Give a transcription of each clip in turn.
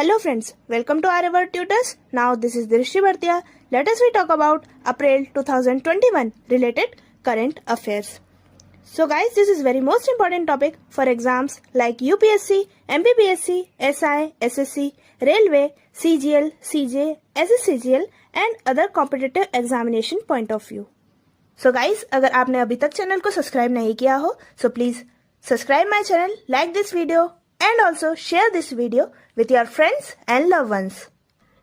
Hello friends, welcome to our tutors. Now this is Drishti Bhartia. Let us we talk about April 2021 related current affairs. So guys, this is very most important topic for exams like UPSC, MPPSC, SI, SSC, Railway, CGL, CJ, SSCGL and other competitive examination point of view. So guys, अगर आपने अभी तक channel को subscribe नहीं किया हो, so please subscribe my channel, like this video and also share this video with your friends and loved ones.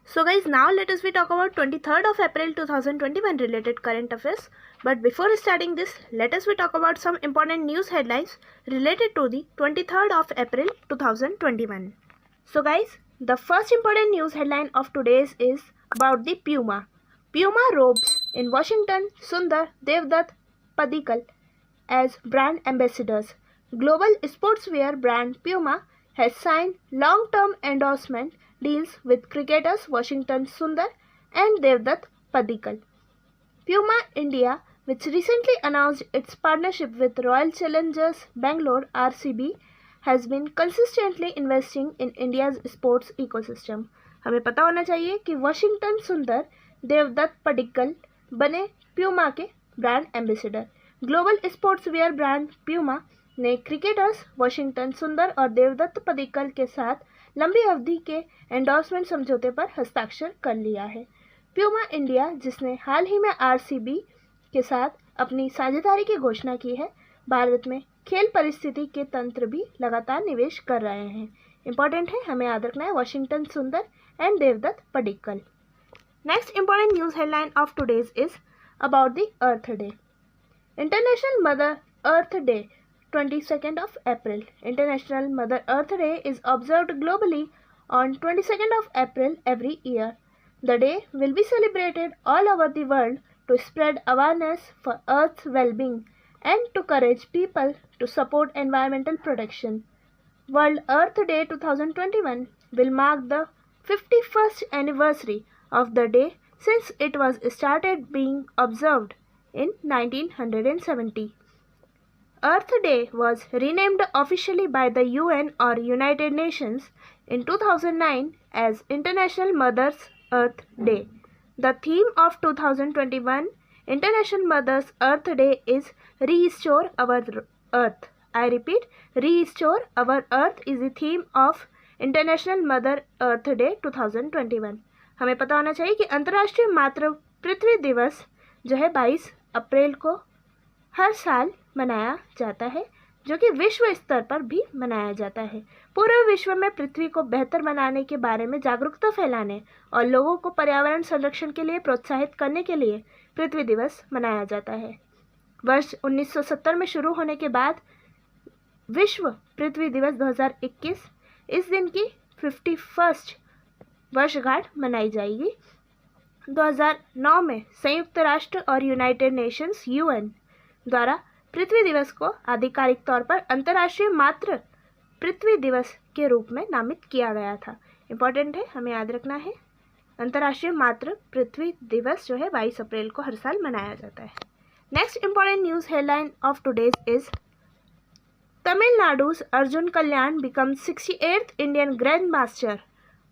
So guys, now let us we talk about 23rd of April 2021 related current affairs. But before starting this, let us we talk about some important news headlines related to the 23rd of April 2021. So guys, the first important news headline of today's is about the Puma. Puma robes in Washington Sundar Devdutt Padikkal as brand ambassadors. Global sportswear brand Puma has signed long-term endorsement deals with cricketers Washington Sundar and Devdutt Padikkal. Puma India, which recently announced its partnership with Royal Challengers Bangalore (RCB), has been consistently investing in India's sports ecosystem. हमें पता होना चाहिए कि Washington सुंदर देवदत्त पडिक्कल बने Puma के brand ambassador. Global sports wear brand Puma ने cricketers Washington सुंदर और देवदत्त पडिक्कल के साथ लंबी अवधि के एंडोर्समेंट समझौते पर हस्ताक्षर कर लिया है. प्यूमा इंडिया, जिसने हाल ही में आरसीबी के साथ अपनी साझेदारी की घोषणा की है, भारत में खेल परिस्थिति के तंत्र भी लगातार निवेश कर रहे हैं. इंपॉर्टेंट है, हमें याद रखना है Washington Sundar and Devdutt Padikkal. Next important news headline of today's is about the earth day. International mother earth day 22nd of April. International Mother Earth Day is observed globally on 22nd of April every year. The day will be celebrated all over the world to spread awareness for Earth's well-being and to encourage people to support environmental protection. World Earth Day 2021 will mark the 51st anniversary of the day since it was started being observed in 1970. Earth Day was renamed officially by the UN or United Nations in 2009 as International Mother's Earth Day. The theme of 2021 International Mother's Earth Day is Restore Our Earth. I repeat, Restore Our Earth is the theme of International Mother Earth Day 2021. हमें पता होना चाहिए कि अंतर्राष्ट्रीय मातृ पृथ्वी दिवस जो है 22 अप्रैल को हर साल मनाया जाता है, जो कि विश्व स्तर पर भी मनाया जाता है. पूरे विश्व में पृथ्वी को बेहतर बनाने के बारे में जागरूकता फैलाने और लोगों को पर्यावरण संरक्षण के लिए प्रोत्साहित करने के लिए पृथ्वी दिवस मनाया जाता है. वर्ष 1970 में शुरू होने के बाद विश्व पृथ्वी दिवस 2021 इस दिन की 51st वर्षगांठ मनाई जाएगी. 2009 में संयुक्त राष्ट्र और यूनाइटेड नेशंस (UN) द्वारा पृथ्वी दिवस को आधिकारिक तौर पर अंतर्राष्ट्रीय मातृ पृथ्वी दिवस के रूप में नामित किया गया था. इंपॉर्टेंट है, हमें याद रखना है, अंतर्राष्ट्रीय मातृ पृथ्वी दिवस जो है 22 अप्रैल को हर साल मनाया जाता है. Next important news headline of today's is Tamil Nadu's Arjun Kalyan becomes 68th Indian Grand Master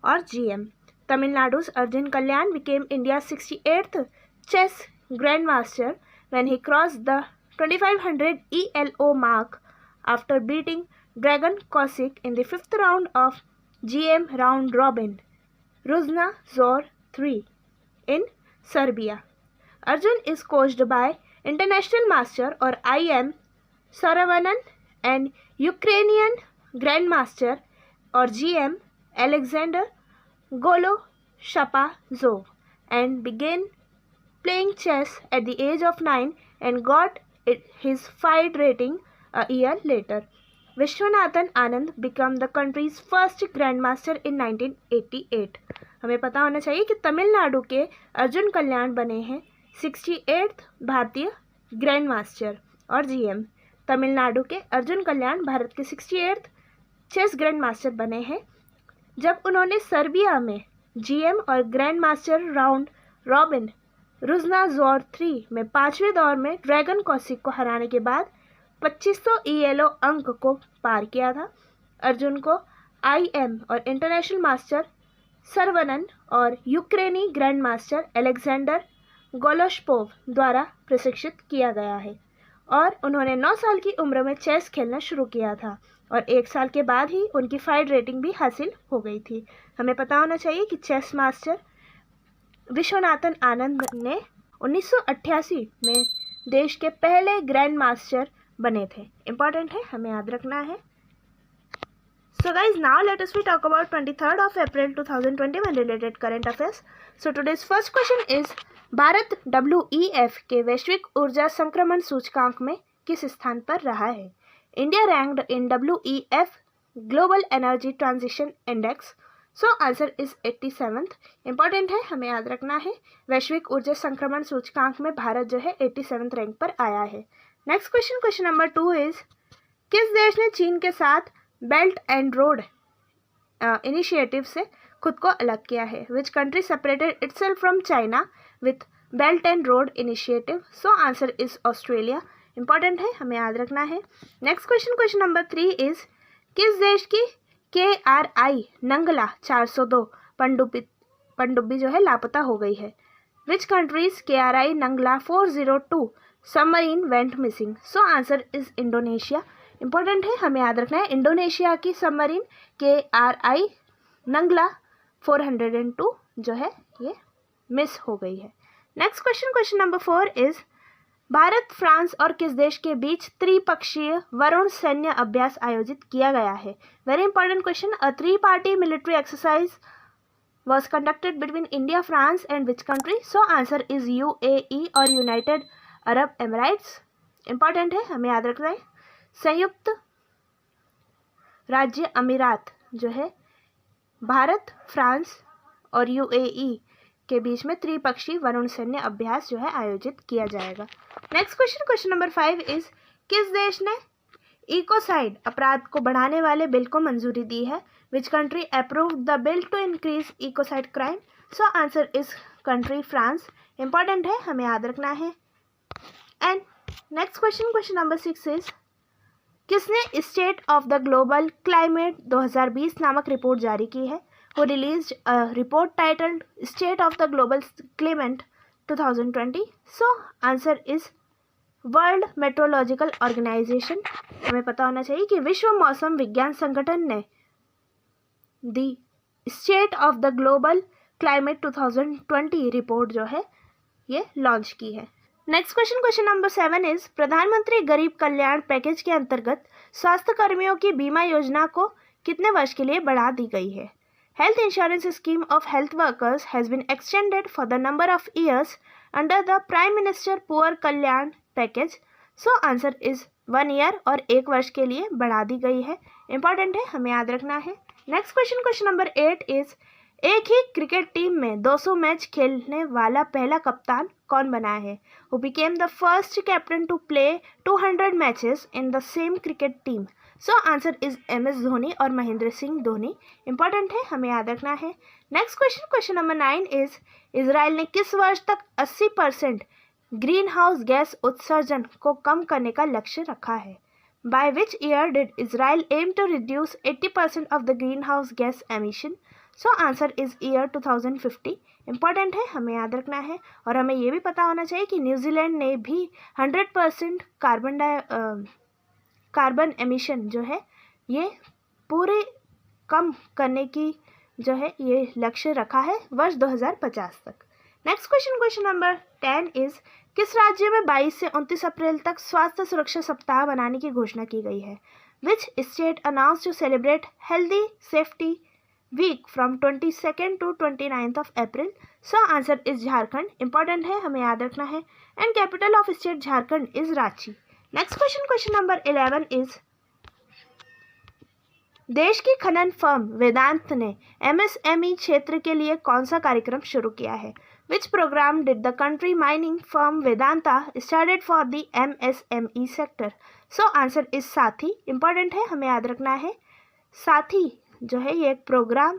or GM. Tamil Arjun Kalyan became India's 68th chess grandmaster when he crossed the 2500 ELO mark after beating Dragan Kosic in the 5th round of GM round robin Ruzna Zor 3 in Serbia. Arjun is coached by International Master or IM Saravanan and Ukrainian Grandmaster or GM Alexander Goloshapazov and began playing chess at the age of 9 and got his fight rating a year later. Vishwanathan Anand became the country's first grandmaster in 1988. हमें पता होना चाहिए कि तमिलनाडु के अर्जुन कल्याण बने हैं 68th भारतीय grand master और जीएम. तमिलनाडु के अर्जुन कल्याण भारत के 68th चेस ग्रैंड मास्टर बने हैं जब उन्होंने सर्बिया में जीएम और ग्रैंड मास्टर राउंड रॉबिन रुजना जोर 3 में 5वें दौर में ड्रैगन कॉसिक को हराने के बाद 2500 ELO अंक को पार किया था. अर्जुन को IM और इंटरनेशनल मास्टर सरवनन और यूक्रेनी ग्रैंड मास्टर अलेक्जेंडर गोलोशपोव द्वारा प्रशिक्षित किया गया है और उन्होंने 9 साल की उम्र में चेस खेलना शुरू किया था और 1 साल के बाद ही उनकी फाइड रेटिंग भी हासिल हो गई थी। हमें पता होना चाहिए कि चेस मास्टर विश्वनाथन आनंद ने 1988 में देश के पहले ग्रैंड मास्टर बने थे। इम्पॉर्टेंट है, हमें याद रखना है। So guys, now let us talk about 23rd of April 2021 related current affairs. So today's first question is Bharat WEF के वैश्विक ऊर्जा संक्रमण सूचकांक में किस स्थान पर रहा है? India ranked in WEF global energy transition index. So answer is 87th. Important है, हमें याद रखना है। वैश्विक ऊर्जा संक्रमण सूचकांक में भारत जो है 87th रैंक पर आया है। Next question, question number 2 is किस देश ने चीन के साथ बेल्ट एंड रोड इनिशिएटिव से खुद को अलग किया है? Which country separated itself from China with belt and road initiative? So answer is Australia. Important है, हमें याद रखना है। Next question, question number 3 is किस देश की KRI नंगला 402 पनडुब्बी जो है लापता हो गई है? Which countries KRI Nangla 402 submarine went missing? So answer is Indonesia. Important है, हमें याद रखना है। इंडोनेशिया की सबमरीन KRI नंगला 402 जो है ये मिस हो गई है। Next question, question number 4 is Bharat, France और किस देश के बीच त्रिपक्षीय वरुण सैन्य अभ्यास आयोजित किया गया है? Very important question. A 3-party military exercise was conducted between India, France and which country? So answer is UAE और यूनाइटेड अरब एमिरेट्स. इंपॉर्टेंट है, हमें याद रखना है। संयुक्त राज्य अमीरात जो है भारत, फ्रांस और UAE के बीच में त्रिपक्षीय वरुण सैन्य अभ्यास जो है आयोजित किया जाएगा। Next question, question number 5 is किस देश ने इकोसाइड अपराध को बढ़ाने वाले बिल को मंजूरी दी है? Which country approved the bill to increase ecocide crime? So answer is country France. Important है, हमें याद रखना है। And next question, question number 6 is किसने state of the global climate 2020 नामक रिपोर्ट जारी की है? Who released a report titled State of the Global Climate 2020? So answer is world meteorological organization. हमें पता होना चाहिए कि विश्व मौसम विज्ञान संगठन ने दी state of the global climate 2020 report जो है ये लॉन्च की है। Next question, question number 7 is प्रधानमंत्री गरीब कल्याण पैकेज के अंतर्गत स्वास्थ्य कर्मियों की बीमा योजना को कितने वर्ष के लिए बढ़ा दी गई है? Health insurance scheme of health workers has been extended for the number of years under the Prime Minister Poor Kalyan Package. So answer is 1 year और 1 वर्ष के लिए बढ़ा दी गई है। इंपॉर्टेंट है, हमें याद रखना है। Next question, question number 8 is एक ही क्रिकेट टीम में 200 मैच खेलने वाला पहला कप्तान कौन बना है? Who became the first captain to play 200 matches in the same cricket team? So answer is MS Dhoni और महेंद्र सिंह धोनी। इंपॉर्टेंट है, हमें याद रखना है। Next question, question number 9 is Israel ने किस वर्ष तक 80% ग्रीन हाउस गैस उत्सर्जन को कम करने का लक्ष्य रखा है? By which year did Israel aim to reduce 80% of the greenhouse gas emission? So answer is year 2050। Important है, हमें याद रखना है। और हमें ये भी पता होना चाहिए कि न्यूजीलैंड ने भी 100% कार्बन एमिशन जो है ये पूरे कम करने की जो है ये लक्ष्य रखा है वर्ष 2050 तक। Next question, question number 10 is किस राज्य में 22 से 29 अप्रैल तक स्वास्थ्य सुरक्षा सप्ताह मनाने की घोषणा की गई है? Which state announce to celebrate healthy safety week from 22nd to 29th of April? So answer is Jharkhand. Important है, हमें याद रखना है। And capital of state Jharkhand is Ranchi. Next question, question number 11 is देश की खनन फर्म वेदांत ने MSME क्षेत्र के लिए कौन सा कार्यक्रम शुरू किया है? विच programme did the country mining firm Vedanta started for the MSME sector? So answer is साथी। इंपॉर्टेंट है, हमें याद रखना है। साथी जो है ये एक program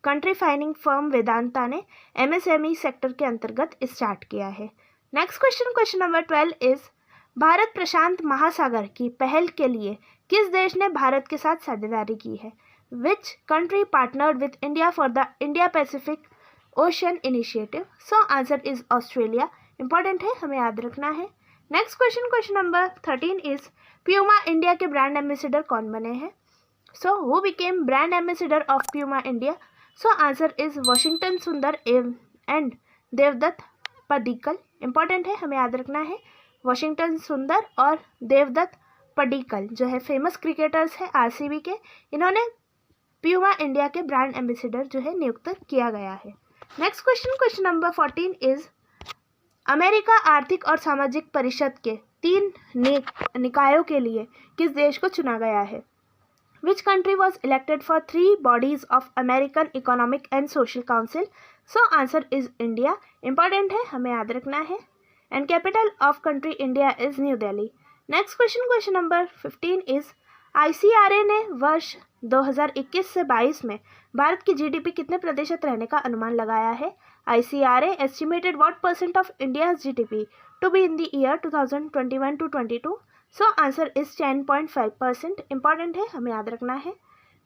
country fining firm Vedanta ने MSME सेक्टर के अंतर्गत स्टार्ट किया है। Next question, question number 12 is Bharat प्रशांत महासागर की पहल के लिए किस देश ने भारत के साथ साझेदारी की है? Which country partnered with India for the India-Pacific Ocean Initiative? So answer is Australia. Important है, हमें याद रखना है. Next question number 13 is Puma India के ब्रांड एम्बेसडर कौन बने हैं? So who became brand ambassador of Puma India? So answer is Washington Sundar and Devdutt Padikkal. Important है, हमें याद रखना है. वॉशिंगटन सुंदर और देवदत्त पडिक्कल जो है फेमस क्रिकेटर्स हैं आरसीबी के. इन्होंने प्यूमा इंडिया के ब्रांड एम्बेसडर जो है नियुक्त किया गया है. Next question number 14 is America आर्थिक और सामाजिक परिषद के 3 निकायों के लिए किस देश को चुना गया है? Which country was elected for 3 bodies of American Economic and Social Council? So answer is India. Important है, हमें याद रखना है. And capital of country India is New Delhi. Next question number 15 is ICRA ने वर्ष 2021 से 22 में भारत की जीडीपी कितने प्रतिशत रहने का अनुमान लगाया है? ICRA estimated what percent of India's GDP to be in the year 2021 to 22? So answer is 10.5%. Important है, हमें याद रखना है.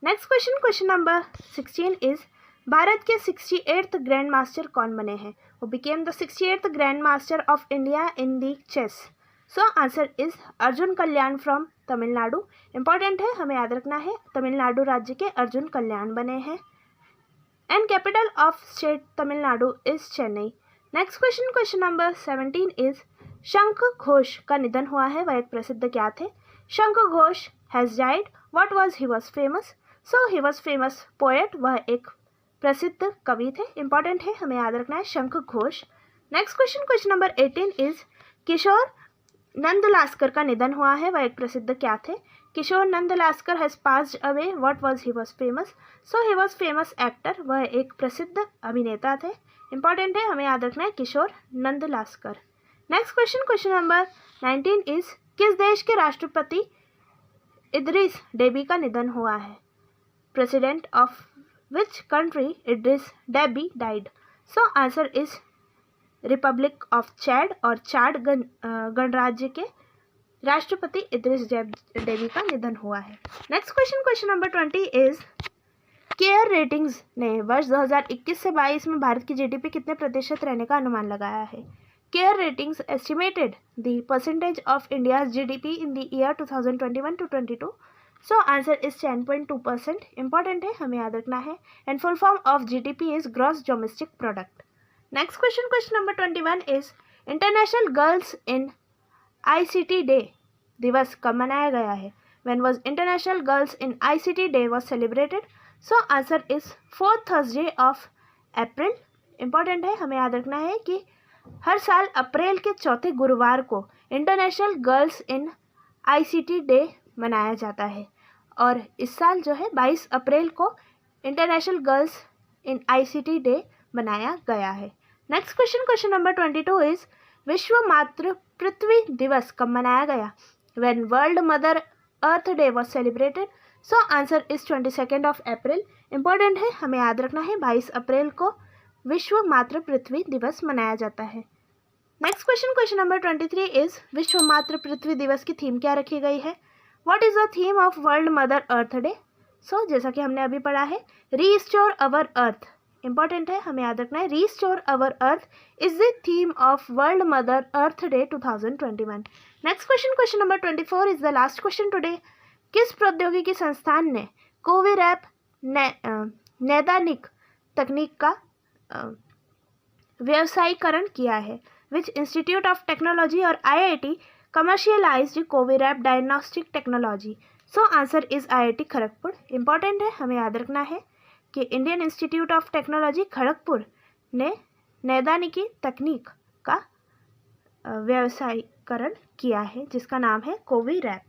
Next question number 16 is Bharat के 68th ग्रैंड मास्टर कौन बने हैं? वो became the 68th grand master of India in the chess. So answer is Arjun Kalyan from Tamil Nadu. Important है, हमें याद रखना है. तमिलनाडु राज्य के अर्जुन कल्याण बने हैं. And capital of state Tamil Nadu is Chennai. Next question number 17 is शंख घोष का निधन हुआ है. वह एक प्रसिद्ध क्या थे? शंख Ghosh has died. What was he was famous? So he was famous poet. वह एक प्रसिद्ध कवि थे. इंपॉर्टेंट है, हमें याद रखना है Shankha Ghosh. Next question number 18 is Kishore Nandlaskar का निधन हुआ है. वह एक प्रसिद्ध क्या थे? Kishore Nandlaskar has passed away. What was he was famous? So he was famous actor. वह एक प्रसिद्ध अभिनेता थे. इंपॉर्टेंट है, हमें याद रखना है किशोर नंदलास्कर. नेक्स्ट क्वेश्चन नंबर 19 इज किस देश के राष्ट्रपति इदरिस डेबी का निधन हुआ है? President of which country Idriss Deby died? So answer is republic of Chad और चाड गणराज्य के राष्ट्रपति इदरिस डेबी का निधन हुआ है. Next question number 20 is care ratings ने वर्ष 2021 से 22 में भारत की जीडीपी कितने प्रतिशत रहने का अनुमान लगाया है? Care ratings estimated the percentage of India's GDP in the year 2021 to 22. So answer is 10.2%. Important है, हमें याद रखना है. And full form of GDP is gross domestic product. Next question number 21 is international girls in ICT day दिवस कब मनाया गया है? When was international girls in ICT day was celebrated? So answer is 4th Thursday of April. Important है, हमें याद रखना है कि हर साल अप्रैल के चौथे गुरुवार को international girls in ICT day मनाया जाता है. और इस साल जो है 22 अप्रैल को international girls in ICT day मनाया गया है. नेक्स्ट क्वेश्चन नंबर 22 इज विश्व मातृ पृथ्वी दिवस कब मनाया गया? When world mother earth day was celebrated? So answer is 22nd of April. Important है, हमें याद रखना है 22 अप्रैल को विश्व मातृ पृथ्वी दिवस मनाया जाता है. नेक्स्ट क्वेश्चन नंबर 23 इज विश्व मातृ पृथ्वी दिवस की थीम क्या रखी गई है? What is the theme of world mother earth day? So जैसा कि हमने अभी पढ़ा है रीस्टोर अवर अर्थ. इंपॉर्टेंट है, हमें याद रखना है restore our earth is the theme of world mother earth day 2021. Next question number 24 is the last question today. किस प्रौद्योगिकी संस्थान ने कोविरैप नैदानिक तकनीक का व्यवसायीकरण किया है? विच इंस्टीट्यूट ऑफ टेक्नोलॉजी और IIT commercialised Covirap diagnostic technology? So answer is IIT Kharagpur. Important है, हमें याद रखना है कि Indian institute of technology Kharagpur ने नैदानिकी तकनीक का व्यवसायीकरण किया है जिसका नाम है Covirap.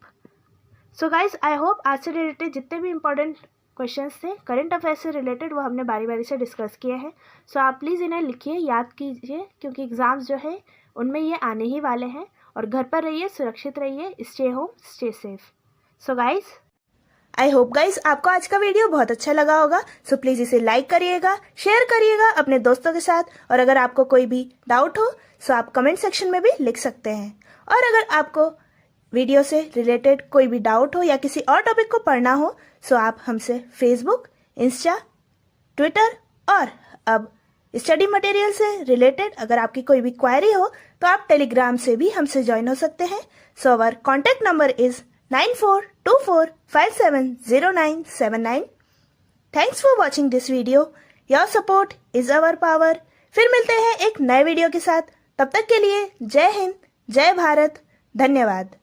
So guys I hope आज से रिलेटेड जितने भी इंपॉर्टेंट क्वेश्चंस थे करंट अफेयर से रिलेटेड वो हमने बारी बारी से डिस्कस किए हैं. सो आप प्लीज़ इन्हें लिखिए, याद कीजिए, क्योंकि एग्ज़ाम्स जो है उनमें ये आने ही वाले हैं. और घर पर रहिए, सुरक्षित रहिए, stay home, stay safe. So guys I hope guys आपको आज का वीडियो बहुत अच्छा लगा होगा. सो प्लीज़ इसे लाइक करिएगा, शेयर करिएगा अपने दोस्तों के साथ. और अगर आपको कोई भी डाउट हो सो आप कमेंट सेक्शन में भी लिख सकते हैं. और अगर आपको वीडियो से रिलेटेड कोई भी डाउट हो या किसी और टॉपिक को पढ़ना हो सो आप हमसे फेसबुक, इंस्टा, ट्विटर और अब स्टडी मटेरियल से रिलेटेड अगर आपकी कोई भी क्वेरी हो तो आप टेलीग्राम से भी हमसे ज्वाइन हो सकते हैं। So our contact number is 9424570979। Thanks for watching this video. Your support is our power. फिर मिलते हैं एक नए वीडियो के साथ। तब तक के लिए जय हिंद, जय भारत, धन्यवाद।